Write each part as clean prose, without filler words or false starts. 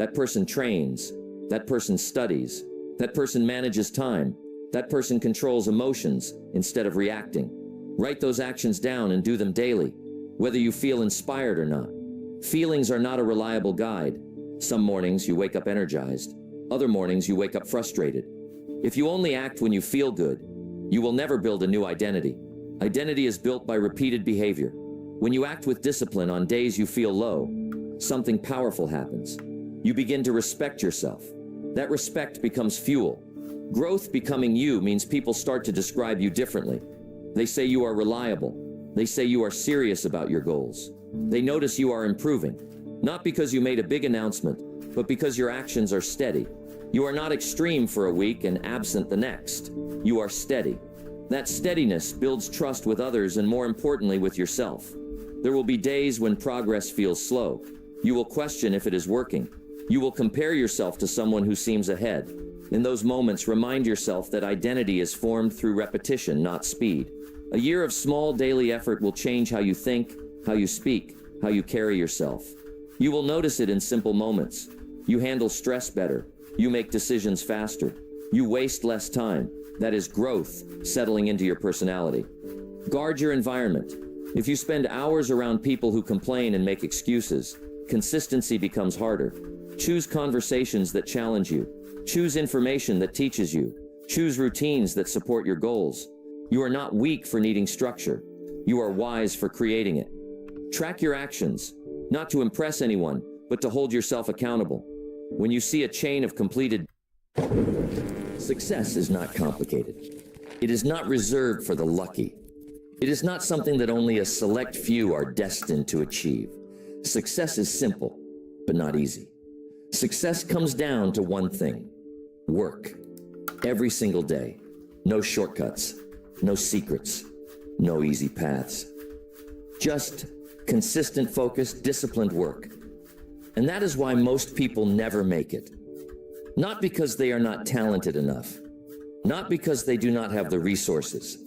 That person trains. That person studies. That person manages time. That person controls emotions instead of reacting. Write those actions down and do them daily, whether you feel inspired or not. Feelings are not a reliable guide. Some mornings you wake up energized. Other mornings you wake up frustrated. If you only act when you feel good, you will never build a new identity. Identity is built by repeated behavior. When you act with discipline on days you feel low, something powerful happens. You begin to respect yourself. That respect becomes fuel. Growth becoming you means people start to describe you differently. They say you are reliable. They say you are serious about your goals. They notice you are improving, not because you made a big announcement, but because your actions are steady. You are not extreme for a week and absent the next. You are steady. That steadiness builds trust with others and, more importantly, with yourself. There will be days when progress feels slow. You will question if it is working. You will compare yourself to someone who seems ahead. In those moments, remind yourself that identity is formed through repetition, not speed. A year of small daily effort will change how you think, how you speak, how you carry yourself. You will notice it in simple moments. You handle stress better. You make decisions faster. You waste less time. That is growth settling into your personality. Guard your environment. If you spend hours around people who complain and make excuses, consistency becomes harder. Choose conversations that challenge you. Choose information that teaches you. Choose routines that support your goals. You are not weak for needing structure. You are wise for creating it. Track your actions, not to impress anyone, but to hold yourself accountable. When you see a chain of completed... Success is not complicated. It is not reserved for the lucky. It is not something that only a select few are destined to achieve. Success is simple, but not easy. Success comes down to one thing: work. Every single day. No shortcuts, no secrets, no easy paths. Just consistent focus, disciplined work. And that is why most people never make it. Not because they are not talented enough, not because they do not have the resources,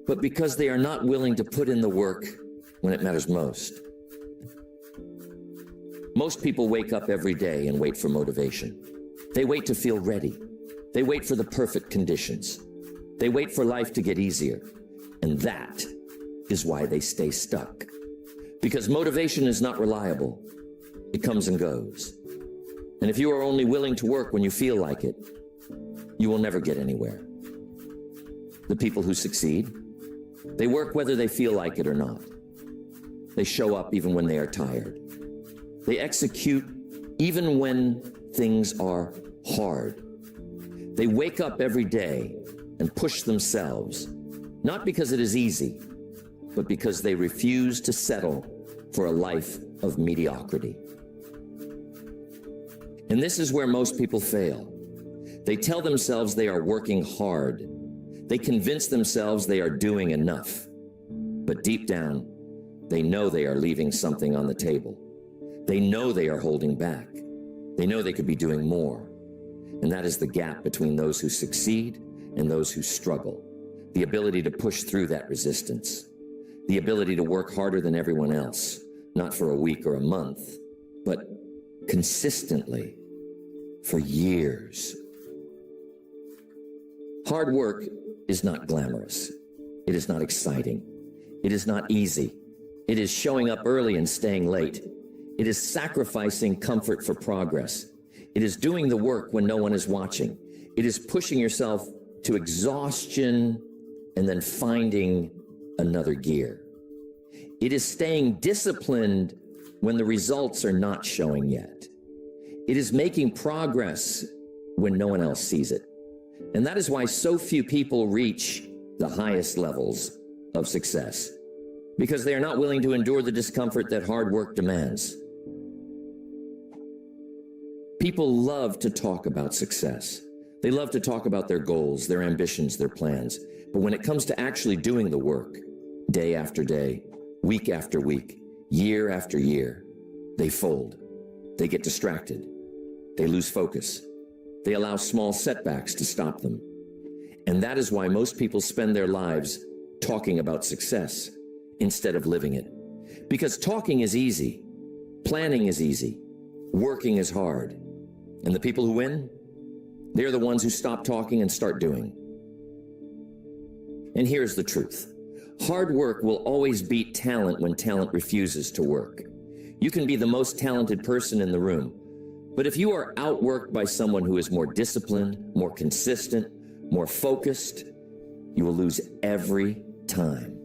but because they are not willing to put in the work when it matters most. Most people wake up every day and wait for motivation. They wait to feel ready. They wait for the perfect conditions. They wait for life to get easier. And that is why they stay stuck. Because motivation is not reliable. It comes and goes. And if you are only willing to work when you feel like it, you will never get anywhere. The people who succeed, they work whether they feel like it or not. They show up even when they are tired. They execute even when things are hard. They wake up every day and push themselves, not because it is easy, but because they refuse to settle for a life of mediocrity. And this is where most people fail. They tell themselves they are working hard. They convince themselves they are doing enough. But deep down, they know they are leaving something on the table. They know they are holding back. They know they could be doing more. And that is the gap between those who succeed and those who struggle. The ability to push through that resistance. The ability to work harder than everyone else, not for a week or a month, but consistently for years. Hard work is not glamorous. It is not exciting. It is not easy. It is showing up early and staying late. It is sacrificing comfort for progress. It is doing the work when no one is watching. It is pushing yourself to exhaustion and then finding another gear. It is staying disciplined when the results are not showing yet. It is making progress when no one else sees it. And that is why so few people reach the highest levels of success, because they are not willing to endure the discomfort that hard work demands. People love to talk about success. They love to talk about their goals, their ambitions, their plans. But when it comes to actually doing the work, day after day, week after week, year after year, they fold. They get distracted. They lose focus. They allow small setbacks to stop them. And that is why most people spend their lives talking about success instead of living it. Because talking is easy. Planning is easy. Working is hard. And the people who win? They're the ones who stop talking and start doing. And here's the truth. Hard work will always beat talent when talent refuses to work. You can be the most talented person in the room, but if you are outworked by someone who is more disciplined, more consistent, more focused, you will lose every time.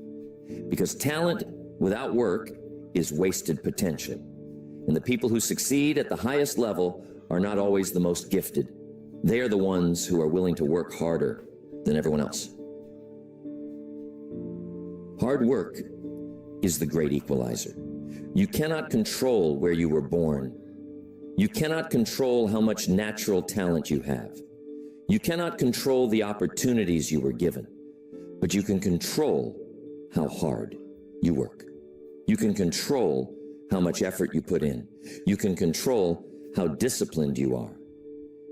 Because talent without work is wasted potential. And the people who succeed at the highest level are not always the most gifted. They are the ones who are willing to work harder than everyone else. Hard work is the great equalizer. You cannot control where you were born. You cannot control how much natural talent you have. You cannot control the opportunities you were given, but you can control how hard you work. You can control how much effort you put in. You can control how disciplined you are.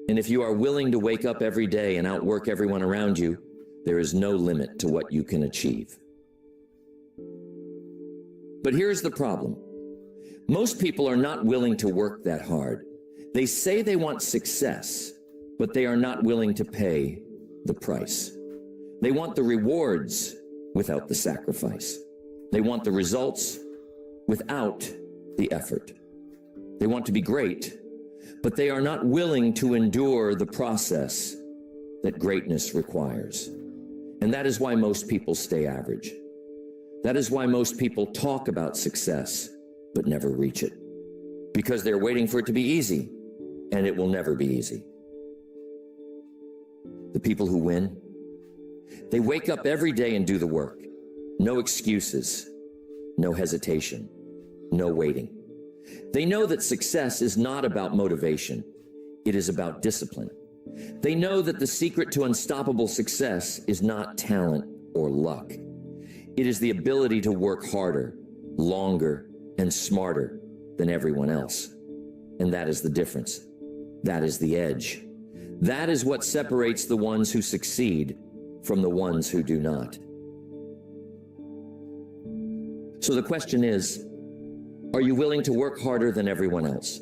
And if you are willing to wake up every day and outwork everyone around you, there is no limit to what you can achieve. But here's the problem. Most people are not willing to work that hard. They say they want success, but they are not willing to pay the price. They want the rewards without the sacrifice. They want the results without the effort. They want to be great, but they are not willing to endure the process that greatness requires. And that is why most people stay average. That is why most people talk about success, but never reach it. Because they're waiting for it to be easy, and it will never be easy. The people who win, they wake up every day and do the work. No excuses, no hesitation, no waiting. They know that success is not about motivation. It is about discipline. They know that the secret to unstoppable success is not talent or luck. It is the ability to work harder, longer, and smarter than everyone else. And that is the difference. That is the edge. That is what separates the ones who succeed from the ones who do not. So the question is, are you willing to work harder than everyone else?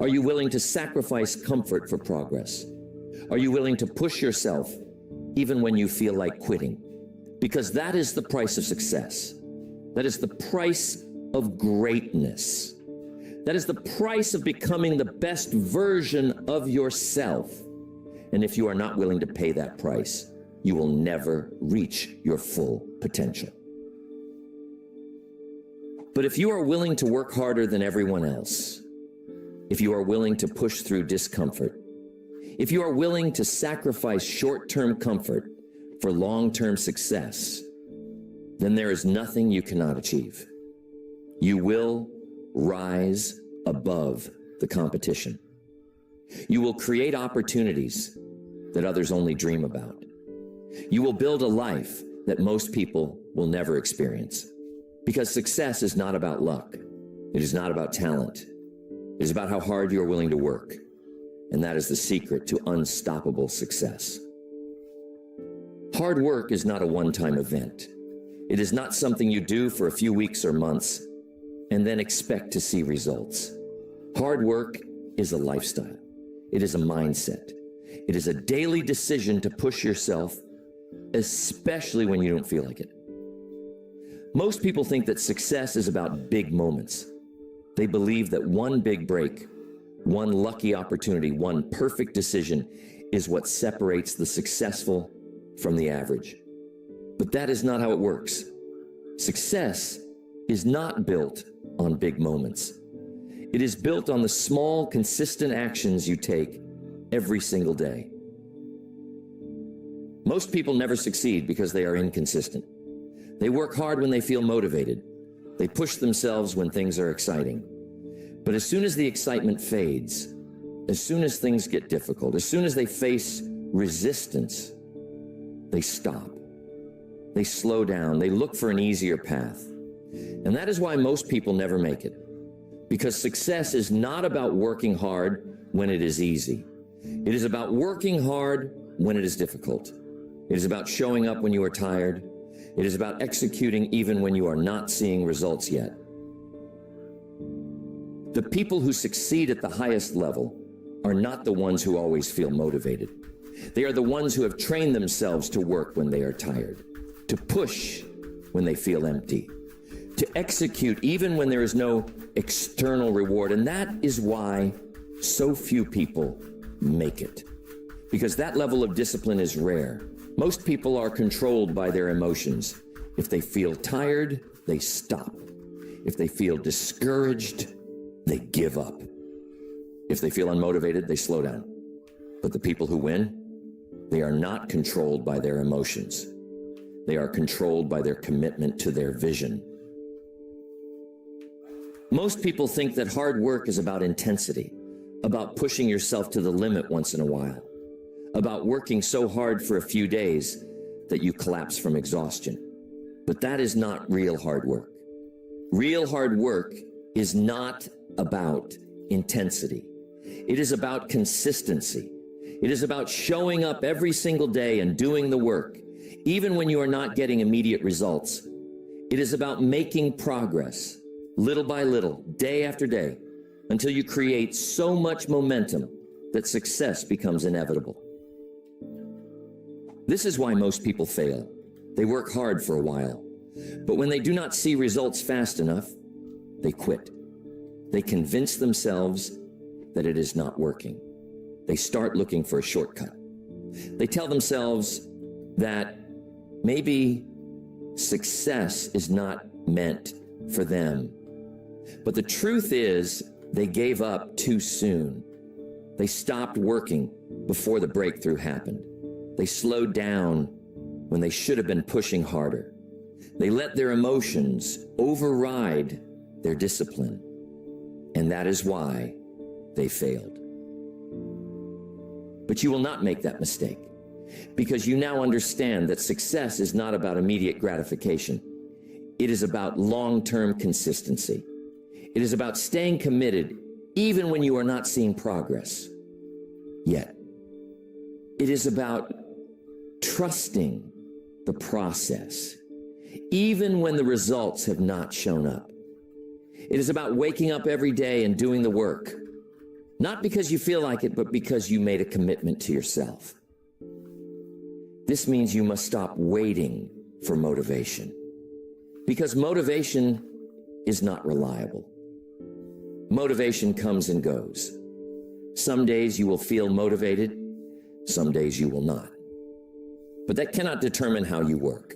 Are you willing to sacrifice comfort for progress? Are you willing to push yourself even when you feel like quitting? Because that is the price of success. That is the price of greatness. That is the price of becoming the best version of yourself. And if you are not willing to pay that price, you will never reach your full potential. But if you are willing to work harder than everyone else, if you are willing to push through discomfort, if you are willing to sacrifice short-term comfort for long-term success, then there is nothing you cannot achieve. You will rise above the competition. You will create opportunities that others only dream about. You will build a life that most people will never experience. Because success is not about luck. It is not about talent. It is about how hard you are willing to work. And that is the secret to unstoppable success. Hard work is not a one-time event. It is not something you do for a few weeks or months and then expect to see results. Hard work is a lifestyle. It is a mindset. It is a daily decision to push yourself, especially when you don't feel like it. Most people think that success is about big moments. They believe that one big break, one lucky opportunity, one perfect decision is what separates the successful from the average. But that is not how it works. Success is not built on big moments. It is built on the small, consistent actions you take every single day. Most people never succeed because they are inconsistent. They work hard when they feel motivated. They push themselves when things are exciting. But as soon as the excitement fades, as soon as things get difficult, as soon as they face resistance, they stop. They slow down. They look for an easier path. And that is why most people never make it. Because success is not about working hard when it is easy. It is about working hard when it is difficult. It is about showing up when you are tired. It is about executing even when you are not seeing results yet. The people who succeed at the highest level are not the ones who always feel motivated. They are the ones who have trained themselves to work when they are tired, to push when they feel empty, to execute even when there is no external reward. And that is why so few people make it, because that level of discipline is rare. Most people are controlled by their emotions. If they feel tired, they stop. If they feel discouraged, they give up. If they feel unmotivated, they slow down. But the people who win, they are not controlled by their emotions. They are controlled by their commitment to their vision. Most people think that hard work is about intensity, about pushing yourself to the limit once in a while, about working so hard for a few days that you collapse from exhaustion. But that is not real hard work. Real hard work is not about intensity. It is about consistency. It is about showing up every single day and doing the work, even when you are not getting immediate results. It is about making progress, little by little, day after day, until you create so much momentum that success becomes inevitable. This is why most people fail. They work hard for a while, but when they do not see results fast enough, they quit. They convince themselves that it is not working. They start looking for a shortcut. They tell themselves that maybe success is not meant for them. But the truth is, they gave up too soon. They stopped working before the breakthrough happened. They slowed down when they should have been pushing harder. They let their emotions override their discipline. And that is why they failed. But you will not make that mistake, because you now understand that success is not about immediate gratification. It is about long-term consistency. It is about staying committed even when you are not seeing progress yet. It is about trusting the process, even when the results have not shown up. It is about waking up every day and doing the work, not because you feel like it, but because you made a commitment to yourself. This means you must stop waiting for motivation, because motivation is not reliable. Motivation comes and goes. Some days you will feel motivated, some days you will not. But that cannot determine how you work,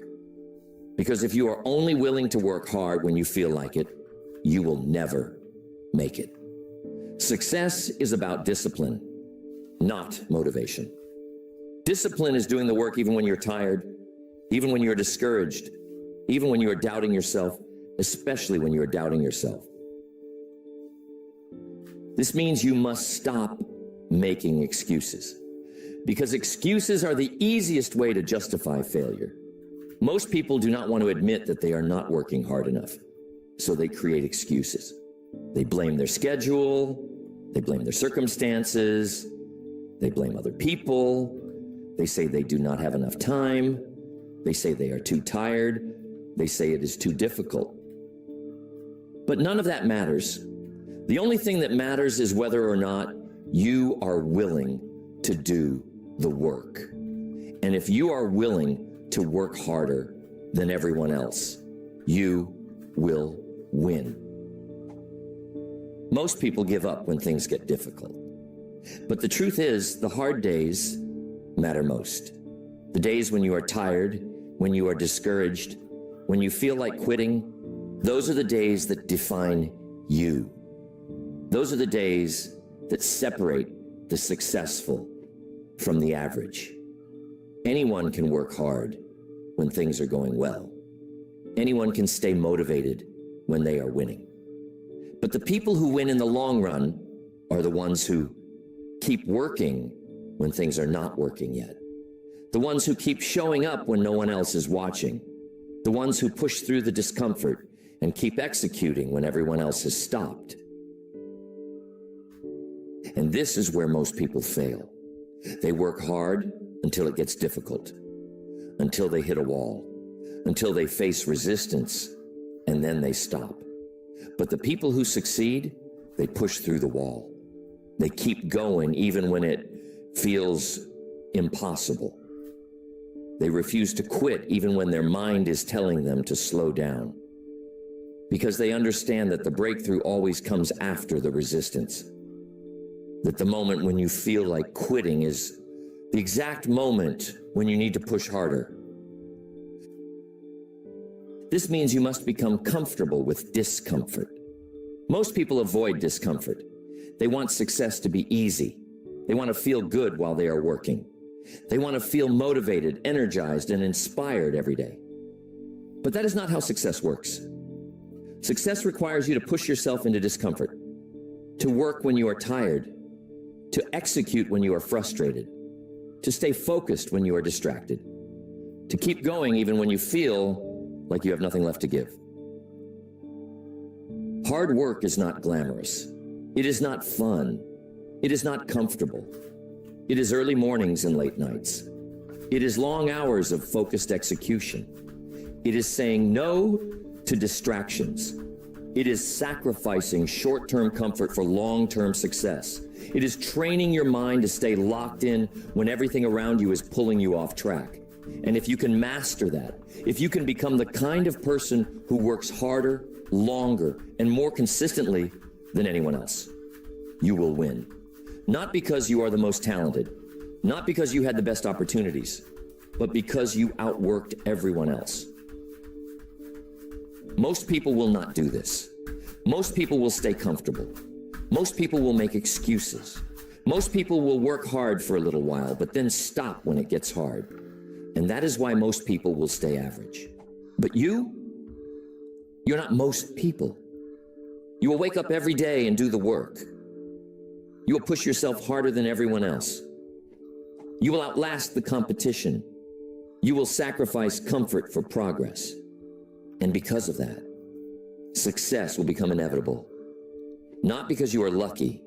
because if you are only willing to work hard when you feel like it, you will never make it. Success is about discipline, not motivation. Discipline is doing the work even when you're tired, even when you're discouraged, even when you are doubting yourself, especially when you are doubting yourself. This means you must stop making excuses, because excuses are the easiest way to justify failure. Most people do not want to admit that they are not working hard enough, so they create excuses. They blame their schedule, they blame their circumstances, they blame other people, they say they do not have enough time, they say they are too tired, they say it is too difficult. But none of that matters. The only thing that matters is whether or not you are willing to do the work. And if you are willing to work harder than everyone else, you will win. Most people give up when things get difficult. But the truth is, the hard days matter most. The days when you are tired, when you are discouraged, when you feel like quitting, those are the days that define you. Those are the days that separate the successful from the average. Anyone can work hard when things are going well. Anyone can stay motivated when they are winning. But the people who win in the long run are the ones who keep working when things are not working yet. The ones who keep showing up when no one else is watching. The ones who push through the discomfort and keep executing when everyone else has stopped. And this is where most people fail. They work hard until it gets difficult, until they hit a wall, until they face resistance, and then they stop. But the people who succeed, They push through the wall. They keep going even when it feels impossible. They refuse to quit even when their mind is telling them to slow down. Because they understand that the breakthrough always comes after the resistance. That the moment when you feel like quitting is the exact moment when you need to push harder. This means you must become comfortable with discomfort. Most people avoid discomfort. They want success to be easy. They want to feel good while they are working. They want to feel motivated, energized, and inspired every day. But that is not how success works. Success requires you to push yourself into discomfort, to work when you are tired, to execute when you are frustrated, to stay focused when you are distracted, to keep going even when you feel like you have nothing left to give. Hard work is not glamorous. It is not fun. It is not comfortable. It is early mornings and late nights. It is long hours of focused execution. It is saying no to distractions. It is sacrificing short-term comfort for long-term success. It is training your mind to stay locked in when everything around you is pulling you off track. And if you can master that, if you can become the kind of person who works harder, longer, and more consistently than anyone else, you will win. Not because you are the most talented, not because you had the best opportunities, but because you outworked everyone else. Most people will not do this. Most people will stay comfortable. Most people will make excuses. Most people will work hard for a little while, but then stop when it gets hard. And that is why most people will stay average. But you're not most people. You will wake up every day and do the work. You will push yourself harder than everyone else. You will outlast the competition. You will sacrifice comfort for progress. And because of that, success will become inevitable. Not because you are lucky,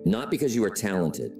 not because you are talented,